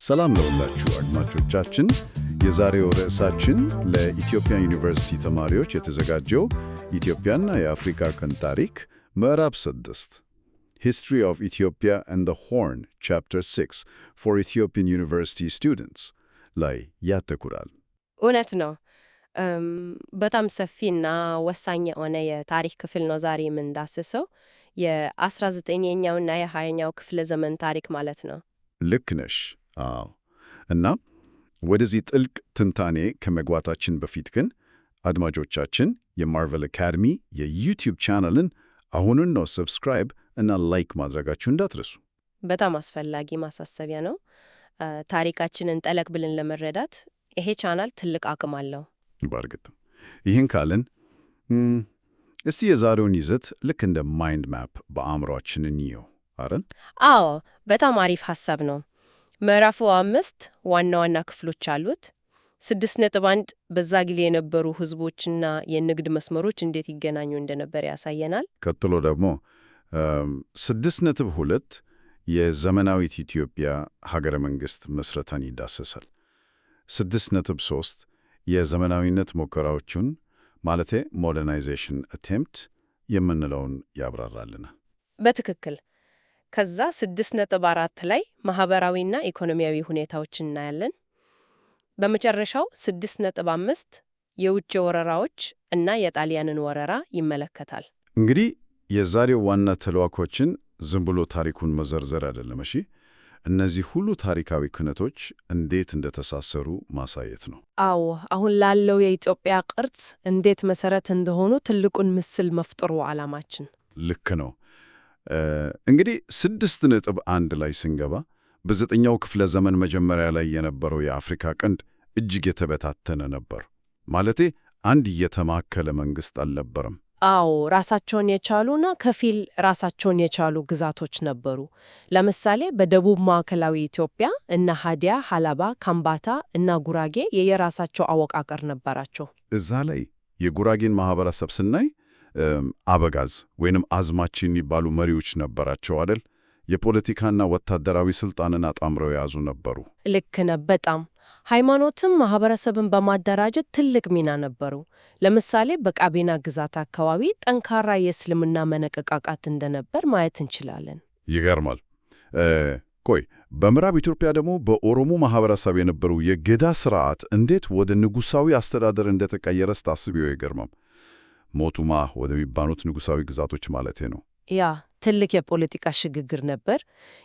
ሰላም ለሁላችሁ አድማጮቻችን። የዛሬው ርዕሳችን ለኢትዮጵያ ዩኒቨርሲቲ ተማሪዎች የተዘጋጀው ኢትዮጵያና የአፍሪካ ቀንድ ታሪክ ምዕራፍ 6 History of Ethiopia and the Horn Chapter 6 for Ethiopian University Students ላይ ያተኩራል። እውነት ነው። በጣም ሰፊና ወሳኝ የሆነ የታሪክ ክፍል ነው ዛሬ የምንዳስሰው። የ19ኛውና የ20ኛው ክፍለ ዘመን ታሪክ ማለት ነው። ልክ ነሽ። አዎ። እና ወደዚህ ጥልቅ ትንታኔ ከመግባታችን በፊት ግን አድማጮቻችን የማርቨል አካደሚ የዩቲዩብ ቻናልን አሁኑን ነው ሰብስክራይብ እና ላይክ ማድረጋችሁ እንዳትረሱ። በጣም አስፈላጊ ማሳሰቢያ ነው። ታሪካችንን ጠለቅ ብለን ለመረዳት ይሄ ቻናል ትልቅ አቅም አለው። በእርግጥም ይህን ካልን እስቲ የዛሬውን ይዘት ልክ እንደ ማይንድ ማፕ በአእምሯችን እንየው አይደል? አዎ፣ በጣም አሪፍ ሐሳብ ነው። ምዕራፉ 5 ዋና ዋና ክፍሎች አሉት። 6.1 በዛ ጊዜ የነበሩ ህዝቦችና የንግድ መስመሮች እንዴት ይገናኙ እንደነበር ያሳየናል። ቀጥሎ ደግሞ 6.2 የዘመናዊት ኢትዮጵያ ሀገረ መንግስት መስረታን ይዳሰሳል። 6.3 የዘመናዊነት ሙከራዎቹን ማለቴ ሞደርናይዜሽን አቴምፕት የምንለውን ያብራራልናል። በትክክል። ከዛ 6.4 ላይ ማህበራዊና ኢኮኖሚያዊ ሁኔታዎችን እናያለን። በመጨረሻው 6.5 የውጭ ወረራዎች እና የጣሊያንን ወረራ ይመለከታል። እንግዲህ የዛሬው ዋና ተልዕኮችን ዝም ብሎ ታሪኩን መዘርዘር አይደለም። እሺ፣ እነዚህ ሁሉ ታሪካዊ ክነቶች እንዴት እንደተሳሰሩ ማሳየት ነው። አዎ፣ አሁን ላለው የኢትዮጵያ ቅርጽ እንዴት መሰረት እንደሆኑ ትልቁን ምስል መፍጠሩ ዓላማችን። ልክ ነው። እንግዲህ 6.1 ላይ ስንገባ በ9ኛው ክፍለ ዘመን መጀመሪያ ላይ የነበረው የአፍሪካ ቀንድ እጅግ የተበታተነ ነበር። ማለቴ አንድ የተማከለ መንግስት አልነበረም። አዎ፣ ራሳቸውን የቻሉና ከፊል ራሳቸውን የቻሉ ግዛቶች ነበሩ። ለምሳሌ በደቡብ ማዕከላዊ ኢትዮጵያ እነ ሃዲያ፣ ሀላባ፣ ካምባታ እና ጉራጌ የየራሳቸው አወቃቀር ነበራቸው። እዛ ላይ የጉራጌን ማህበረሰብ ስናይ አበጋዝ ወይንም አዝማች የሚባሉ መሪዎች ነበራቸው አይደል? የፖለቲካና ወታደራዊ ስልጣንን አጣምረው የያዙ ነበሩ። ልክ ነህ። በጣም ሃይማኖትም ማህበረሰብን በማደራጀት ትልቅ ሚና ነበሩ። ለምሳሌ በቃቤና ግዛት አካባቢ ጠንካራ የእስልምና መነቃቃት እንደነበር ማየት እንችላለን። ይገርማል። ቆይ በምዕራብ ኢትዮጵያ ደግሞ በኦሮሞ ማህበረሰብ የነበሩ የገዳ ስርዓት እንዴት ወደ ንጉሳዊ አስተዳደር እንደተቀየረ ስታስቢው ይገርማል። ሞቱማ ወደሚባሉት ንጉሳዊ ግዛቶች ማለቴ ነው። ያ ትልቅ የፖለቲካ ሽግግር ነበር።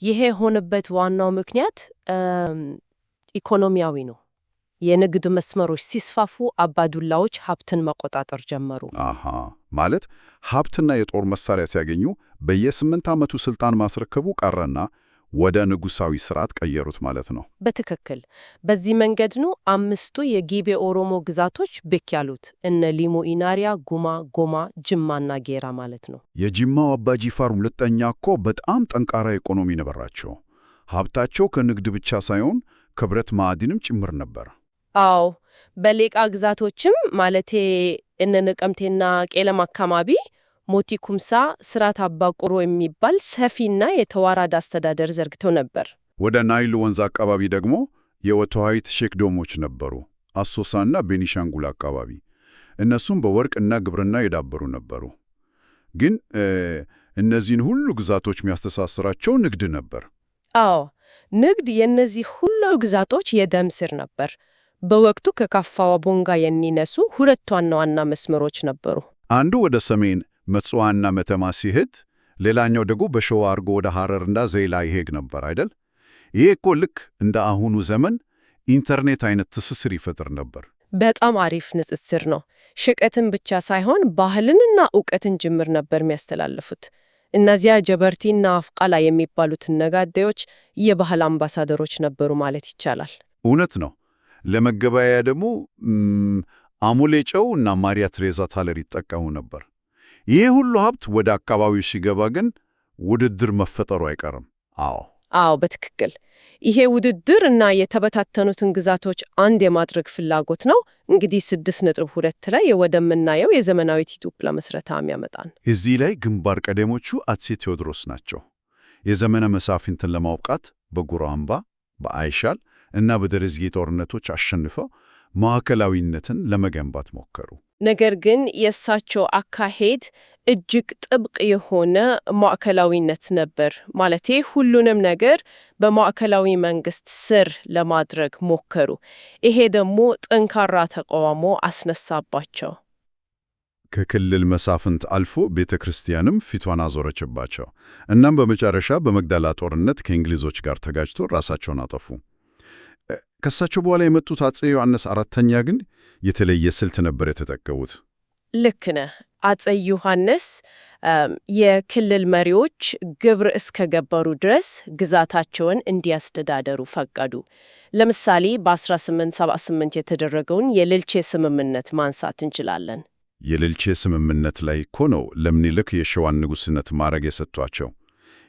ይሄ የሆነበት ዋናው ምክንያት ኢኮኖሚያዊ ነው። የንግድ መስመሮች ሲስፋፉ አባዱላዎች ሀብትን መቆጣጠር ጀመሩ። ማለት ሀብትና የጦር መሳሪያ ሲያገኙ በየ8 ዓመቱ ስልጣን ማስረከቡ ቀረና ወደ ንጉሳዊ ስርዓት ቀየሩት ማለት ነው። በትክክል። በዚህ መንገድ ነው 5ቱ የጊቤ ኦሮሞ ግዛቶች ብቅ ያሉት። እነ ሊሙ ኢናሪያ፣ ጉማ፣ ጎማ፣ ጅማና ጌራ ማለት ነው። የጅማው አባጂፋር ሁለተኛ እኮ በጣም ጠንካራ ኢኮኖሚ ነበራቸው። ሀብታቸው ከንግድ ብቻ ሳይሆን ከብረት ማዕድንም ጭምር ነበር። አዎ፣ በሌቃ ግዛቶችም ማለቴ እነ ነቀምቴና ቄለም አካባቢ ሞቲ ኩምሳ፣ ስራት አባቁሮ የሚባል ሰፊና የተዋራድ አስተዳደር ዘርግተው ነበር። ወደ ናይል ወንዝ አካባቢ ደግሞ የወተዋይት ሼክዶሞች ነበሩ፣ አሶሳና ቤኒሻንጉል አካባቢ። እነሱም በወርቅና ግብርና የዳበሩ ነበሩ። ግን እነዚህን ሁሉ ግዛቶች የሚያስተሳስራቸው ንግድ ነበር። አዎ፣ ንግድ የእነዚህ ሁሉ ግዛቶች የደም ስር ነበር። በወቅቱ ከካፋዋ ቦንጋ የሚነሱ ሁለት ዋና ዋና መስመሮች ነበሩ። አንዱ ወደ ሰሜን መጽዋዕና መተማ ሲሄድ፣ ሌላኛው ደግሞ በሸዋ አድርጎ ወደ ሐረርና ዘይላ ይሄድ ነበር አይደል? ይሄ እኮ ልክ እንደ አሁኑ ዘመን ኢንተርኔት አይነት ትስስር ይፈጥር ነበር። በጣም አሪፍ ንጽጽር ነው። ሸቀትን ብቻ ሳይሆን ባህልንና ዕውቀትን ጅምር ነበር የሚያስተላልፉት። እነዚያ ጀበርቲና አፍቃላ የሚባሉትን ነጋዴዎች የባህል አምባሳደሮች ነበሩ ማለት ይቻላል። እውነት ነው። ለመገበያያ ደግሞ አሞሌ ጨው እና ማሪያ ትሬዛ ታለር ይጠቀሙ ነበር። ይሄ ሁሉ ሀብት ወደ አካባቢው ሲገባ ግን ውድድር መፈጠሩ አይቀርም። አዎ፣ በትክክል። ይሄ ውድድር እና የተበታተኑትን ግዛቶች አንድ የማድረግ ፍላጎት ነው እንግዲህ 6.2 ላይ ወደምናየው የዘመናዊት ኢትዮጵያ መስረታ የሚያመጣን። እዚህ ላይ ግንባር ቀደሞቹ አፄ ቴዎድሮስ ናቸው። የዘመነ መሳፍንትን ለማውቃት በጉራ አምባ በአይሻል እና በደረዝጌ ጦርነቶች አሸንፈው ማዕከላዊነትን ለመገንባት ሞከሩ። ነገር ግን የእሳቸው አካሄድ እጅግ ጥብቅ የሆነ ማዕከላዊነት ነበር። ማለቴ ሁሉንም ነገር በማዕከላዊ መንግስት ስር ለማድረግ ሞከሩ። ይሄ ደግሞ ጠንካራ ተቃውሞ አስነሳባቸው። ከክልል መሳፍንት አልፎ ቤተ ክርስቲያንም ፊቷን አዞረችባቸው። እናም በመጨረሻ በመግደላ ጦርነት ከእንግሊዞች ጋር ተጋጅቶ ራሳቸውን አጠፉ። ከሳቸው በኋላ የመጡት አፄ ዮሐንስ አራተኛ ግን የተለየ ስልት ነበር የተጠቀሙት። ልክ ነህ። አፄ ዮሐንስ የክልል መሪዎች ግብር እስከገበሩ ድረስ ግዛታቸውን እንዲያስተዳደሩ ፈቀዱ። ለምሳሌ በ1878 የተደረገውን የልልቼ ስምምነት ማንሳት እንችላለን። የልልቼ ስምምነት ላይ እኮ ነው ለምኒልክ የሸዋን ንጉሥነት ማዕረግ የሰጧቸው።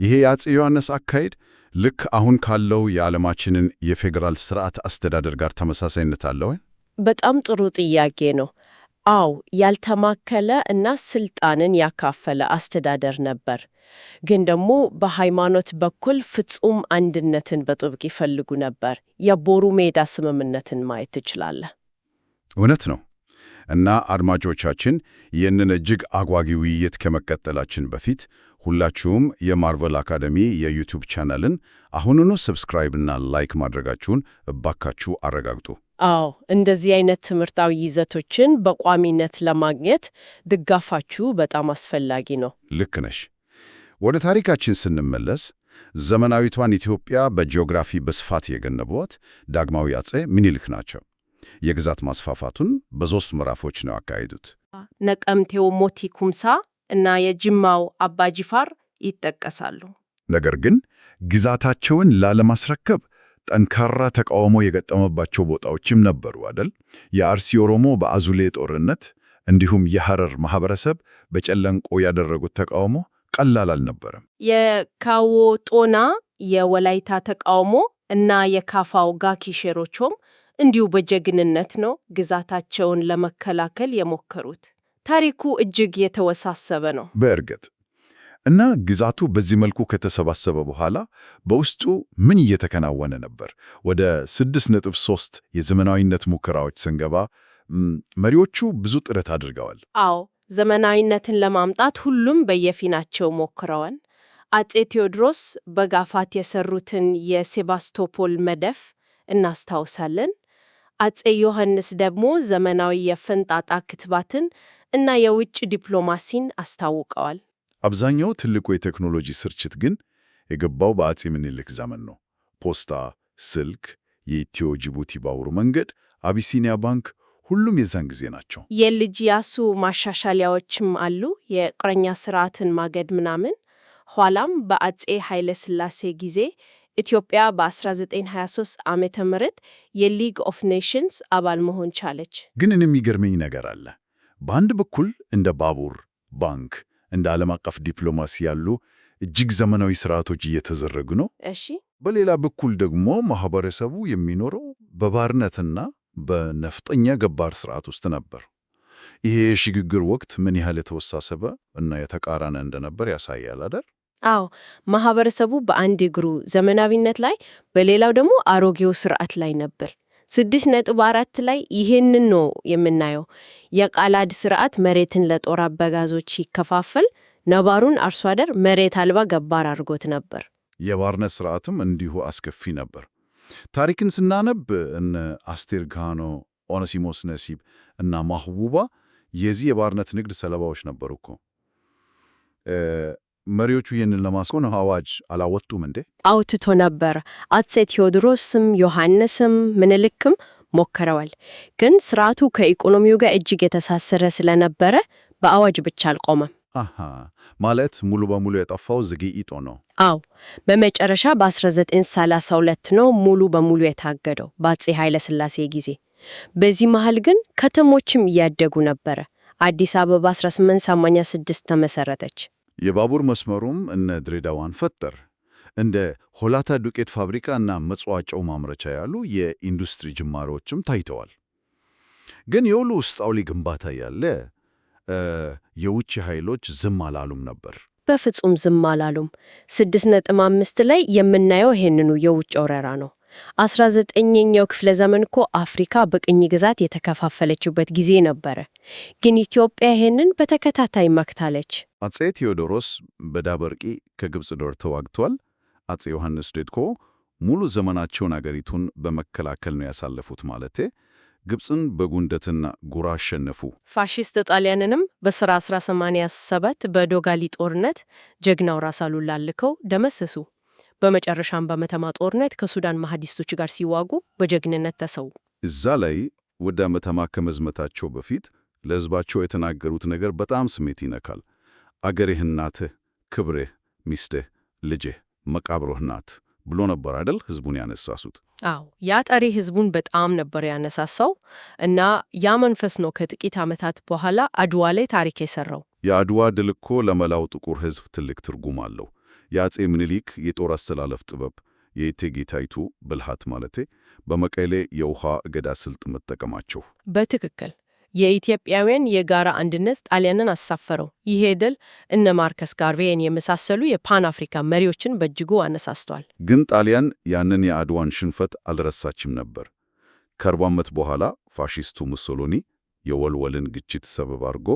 ይሄ የአፄ ዮሐንስ አካሄድ ልክ አሁን ካለው የዓለማችንን የፌዴራል ስርዓት አስተዳደር ጋር ተመሳሳይነት አለው? በጣም ጥሩ ጥያቄ ነው። አዎ፣ ያልተማከለ እና ስልጣንን ያካፈለ አስተዳደር ነበር። ግን ደግሞ በሃይማኖት በኩል ፍጹም አንድነትን በጥብቅ ይፈልጉ ነበር። የቦሩ ሜዳ ስምምነትን ማየት ትችላለህ። እውነት ነው። እና አድማጮቻችን፣ ይህንን እጅግ አጓጊ ውይይት ከመቀጠላችን በፊት ሁላችሁም የማርቨል አካዳሚ የዩቲዩብ ቻናልን አሁኑኑ ሰብስክራይብ እና ላይክ ማድረጋችሁን እባካችሁ አረጋግጡ። አዎ፣ እንደዚህ አይነት ትምህርታዊ ይዘቶችን በቋሚነት ለማግኘት ድጋፋችሁ በጣም አስፈላጊ ነው። ልክ ነሽ። ወደ ታሪካችን ስንመለስ ዘመናዊቷን ኢትዮጵያ በጂኦግራፊ በስፋት የገነቧት ዳግማዊ አፄ ምኒልክ ናቸው። የግዛት ማስፋፋቱን በሦስት ምዕራፎች ነው ያካሄዱት። ነቀምቴው ሞቲ ኩምሳ እና የጅማው አባጂፋር ይጠቀሳሉ። ነገር ግን ግዛታቸውን ላለማስረከብ ጠንካራ ተቃውሞ የገጠመባቸው ቦታዎችም ነበሩ አይደል? የአርሲ ኦሮሞ በአዙሌ ጦርነት እንዲሁም የሐረር ማህበረሰብ በጨለንቆ ያደረጉት ተቃውሞ ቀላል አልነበረም። የካዎ ጦና የወላይታ ተቃውሞ እና የካፋው ጋኪ ሼሮቾም እንዲሁ በጀግንነት ነው ግዛታቸውን ለመከላከል የሞከሩት። ታሪኩ እጅግ የተወሳሰበ ነው በእርግጥ። እና ግዛቱ በዚህ መልኩ ከተሰባሰበ በኋላ በውስጡ ምን እየተከናወነ ነበር? ወደ 6.3 የዘመናዊነት ሙከራዎች ስንገባ መሪዎቹ ብዙ ጥረት አድርገዋል። አዎ፣ ዘመናዊነትን ለማምጣት ሁሉም በየፊናቸው ሞክረዋል። አፄ ቴዎድሮስ በጋፋት የሰሩትን የሴባስቶፖል መድፍ እናስታውሳለን። አፄ ዮሐንስ ደግሞ ዘመናዊ የፈንጣጣ ክትባትን እና የውጭ ዲፕሎማሲን አስታውቀዋል። አብዛኛው ትልቁ የቴክኖሎጂ ስርጭት ግን የገባው በአፄ ምኒልክ ዘመን ነው። ፖስታ፣ ስልክ፣ የኢትዮ ጅቡቲ ባቡር መንገድ፣ አቢሲኒያ ባንክ፣ ሁሉም የዛን ጊዜ ናቸው። የልጅ ያሱ ማሻሻሊያዎችም አሉ፣ የቁረኛ ስርዓትን ማገድ ምናምን። ኋላም በአፄ ኃይለ ሥላሴ ጊዜ ኢትዮጵያ በ1923 ዓመተ ምህረት የሊግ ኦፍ ኔሽንስ አባል መሆን ቻለች። ግን የሚገርመኝ ነገር አለ። በአንድ በኩል እንደ ባቡር፣ ባንክ፣ እንደ ዓለም አቀፍ ዲፕሎማሲ ያሉ እጅግ ዘመናዊ ስርዓቶች እየተዘረጉ ነው። እሺ። በሌላ በኩል ደግሞ ማህበረሰቡ የሚኖረው በባርነትና በነፍጠኛ ገባር ስርዓት ውስጥ ነበር። ይሄ የሽግግር ወቅት ምን ያህል የተወሳሰበ እና የተቃረነ እንደነበር ያሳያል አይደል? አዎ፣ ማህበረሰቡ በአንድ እግሩ ዘመናዊነት ላይ፣ በሌላው ደግሞ አሮጌው ስርዓት ላይ ነበር። 6.4 ላይ ይሄንን ነው የምናየው። የቃላድ ስርዓት መሬትን ለጦር አበጋዞች ሲከፋፈል፣ ነባሩን አርሶ አደር መሬት አልባ ገባር አድርጎት ነበር። የባርነት ስርዓትም እንዲሁ አስከፊ ነበር። ታሪክን ስናነብ እነ አስቴር ጋኖ፣ ኦነሲሞስ ነሲብ እና ማህቡባ የዚህ የባርነት ንግድ ሰለባዎች ነበሩ እኮ። መሪዎቹ ይህንን ለማስቆም አዋጅ አላወጡም እንዴ? አውጥቶ ነበር። አፄ ቴዎድሮስም ዮሐንስም ምኒልክም ሞክረዋል። ግን ስርዓቱ ከኢኮኖሚው ጋር እጅግ የተሳሰረ ስለነበረ በአዋጅ ብቻ አልቆመም። አሃ፣ ማለት ሙሉ በሙሉ የጠፋው ዘግይቶ ነው። አዎ፣ በመጨረሻ በ1932 ነው ሙሉ በሙሉ የታገደው በአፄ ኃይለ ሥላሴ ጊዜ። በዚህ መሃል ግን ከተሞችም እያደጉ ነበረ። አዲስ አበባ 1886 ተመሰረተች። የባቡር መስመሩም እነ ድሬዳዋን ፈጠር። እንደ ሆላታ ዱቄት ፋብሪካ እና መጽዋ ጨው ማምረቻ ያሉ የኢንዱስትሪ ጅማሮችም ታይተዋል። ግን የሁሉ ውስጣዊ ግንባታ ያለ የውጭ ኃይሎች ዝም አላሉም ነበር። በፍጹም ዝም አላሉም። 6.5 ላይ የምናየው ይሄንኑ የውጭ ወረራ ነው። 19ኛው ክፍለ ዘመን እኮ አፍሪካ በቅኝ ግዛት የተከፋፈለችበት ጊዜ ነበረ። ግን ኢትዮጵያ ይሄንን በተከታታይ መክታለች። አጼ ቴዎድሮስ በዳበርቂ ከግብፅ ጋር ተዋግቷል። አጼ ዮሐንስ ደግሞ ሙሉ ዘመናቸውን አገሪቱን በመከላከል ነው ያሳለፉት። ማለቴ ግብፅን በጉንደትና ጉራ አሸነፉ። ፋሺስት ጣሊያንንም በሥራ 1887 በዶጋሊ ጦርነት ጀግናው ራስ አሉላ ልከው ደመሰሱ። በመጨረሻም በመተማ ጦርነት ከሱዳን መሐዲስቶች ጋር ሲዋጉ በጀግንነት ተሰዉ። እዛ ላይ ወደ መተማ ከመዝመታቸው በፊት ለሕዝባቸው የተናገሩት ነገር በጣም ስሜት ይነካል። አገርህ እናትህ፣ ክብርህ፣ ሚስትህ፣ ልጅህ፣ መቃብርህ ናት ብሎ ነበር አይደል ሕዝቡን ያነሳሱት። አዎ ያ ጠሪ ሕዝቡን በጣም ነበር ያነሳሳው እና ያ መንፈስ ነው ከጥቂት ዓመታት በኋላ አድዋ ላይ ታሪክ የሰራው። የአድዋ ድል እኮ ለመላው ጥቁር ሕዝብ ትልቅ ትርጉም አለው። የአጼ ምኒልክ የጦር አሰላለፍ ጥበብ፣ የእቴጌ ጣይቱ ብልሃት ማለቴ በመቀሌ የውሃ እገዳ ስልት መጠቀማቸው በትክክል የኢትዮጵያውያን የጋራ አንድነት ጣሊያንን አሳፈረው። ይሄ ድል እነ ማርከስ ጋርቬይን የመሳሰሉ የፓን አፍሪካ መሪዎችን በእጅጉ አነሳስቷል። ግን ጣሊያን ያንን የአድዋን ሽንፈት አልረሳችም ነበር። ከ40 ዓመት በኋላ ፋሺስቱ ሙሶሎኒ የወልወልን ግጭት ሰበብ አድርጎ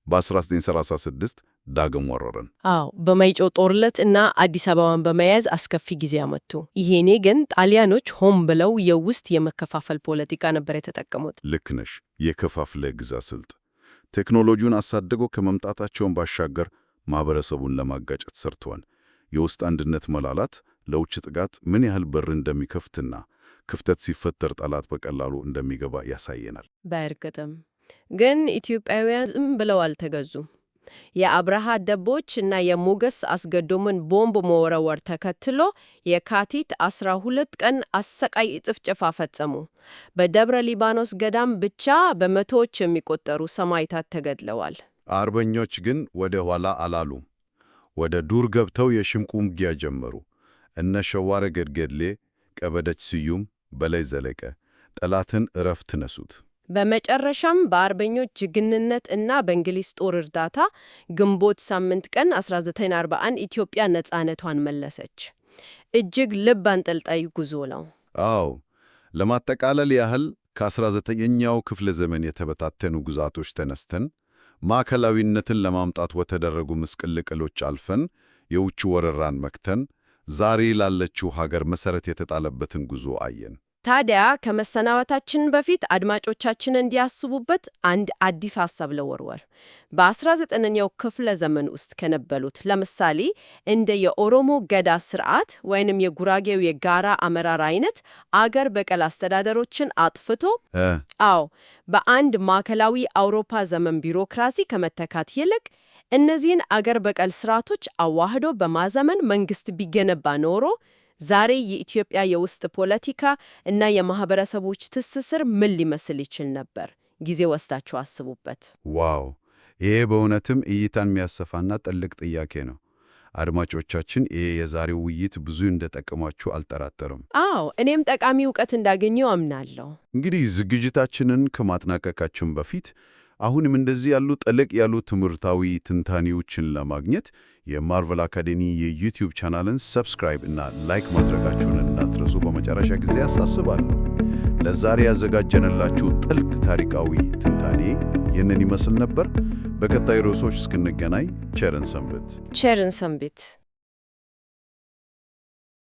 በ1936 ዳግም ወረረን። አዎ በማይጨው ጦርነት እና አዲስ አበባን በመያዝ አስከፊ ጊዜ አመጡ። ይሄኔ ግን ጣሊያኖች ሆን ብለው የውስጥ የመከፋፈል ፖለቲካ ነበር የተጠቀሙት። ልክ ነሽ። የከፋፍለ ግዛ ስልት ቴክኖሎጂውን አሳድገው ከመምጣታቸውን ባሻገር ማህበረሰቡን ለማጋጨት ሰርተዋል። የውስጥ አንድነት መላላት ለውጭ ጥቃት ምን ያህል በር እንደሚከፍትና ክፍተት ሲፈጠር ጠላት በቀላሉ እንደሚገባ ያሳየናል። በእርግጥም ግን ኢትዮጵያውያን ዝም ብለው አልተገዙም። የአብርሃ ደቦች እና የሞገስ አስገዶምን ቦምብ መወረወር ተከትሎ የካቲት 12 ቀን አሰቃቂ ጭፍጨፋ ፈጸሙ። በደብረ ሊባኖስ ገዳም ብቻ በመቶዎች የሚቆጠሩ ሰማዕታት ተገድለዋል። አርበኞች ግን ወደ ኋላ አላሉም። ወደ ዱር ገብተው የሽምቅ ውጊያ ጀመሩ። እነ ሸዋረ ገድገድሌ፣ ቀበደች ስዩም፣ በላይ ዘለቀ ጠላትን እረፍት ነሱት። በመጨረሻም በአርበኞች ጀግንነት እና በእንግሊዝ ጦር እርዳታ ግንቦት 8 ቀን 1941 ኢትዮጵያ ነፃነቷን መለሰች። እጅግ ልብ አንጠልጣይ ጉዞ ነው። አዎ፣ ለማጠቃለል ያህል ከ19ኛው ክፍለ ዘመን የተበታተኑ ግዛቶች ተነስተን ማዕከላዊነትን ለማምጣት ወተደረጉ ምስቅልቅሎች አልፈን የውጭ ወረራን መክተን ዛሬ ላለችው ሀገር መሰረት የተጣለበትን ጉዞ አየን። ታዲያ ከመሰናበታችን በፊት አድማጮቻችን እንዲያስቡበት አንድ አዲስ ሐሳብ ለወርወር። በ19ኛው ክፍለ ዘመን ውስጥ ከነበሩት ለምሳሌ እንደ የኦሮሞ ገዳ ስርዓት ወይንም የጉራጌው የጋራ አመራር አይነት አገር በቀል አስተዳደሮችን አጥፍቶ በአንድ ማዕከላዊ አውሮፓ ዘመን ቢሮክራሲ ከመተካት ይልቅ እነዚህን አገር በቀል ስርዓቶች አዋህዶ በማዘመን መንግስት ቢገነባ ኖሮ ዛሬ የኢትዮጵያ የውስጥ ፖለቲካ እና የማህበረሰቦች ትስስር ምን ሊመስል ይችል ነበር? ጊዜ ወስዳችሁ አስቡበት። ዋው! ይሄ በእውነትም እይታን የሚያሰፋና ጥልቅ ጥያቄ ነው። አድማጮቻችን፣ ይሄ የዛሬው ውይይት ብዙ እንደጠቀማችሁ አልጠራጠርም። አዎ፣ እኔም ጠቃሚ እውቀት እንዳገኘው አምናለሁ። እንግዲህ ዝግጅታችንን ከማጠናቀቃችን በፊት አሁንም እንደዚህ ያሉ ጠለቅ ያሉ ትምህርታዊ ትንታኔዎችን ለማግኘት የማርቨል አካዴሚ የዩቲዩብ ቻናልን ሰብስክራይብ እና ላይክ ማድረጋችሁን እንዳትረሱ በመጨረሻ ጊዜ አሳስባለሁ። ለዛሬ ያዘጋጀንላችሁ ጥልቅ ታሪካዊ ትንታኔ ይህንን ይመስል ነበር። በቀጣይ ርዕሶች እስክንገናኝ ቸርን ሰንብት።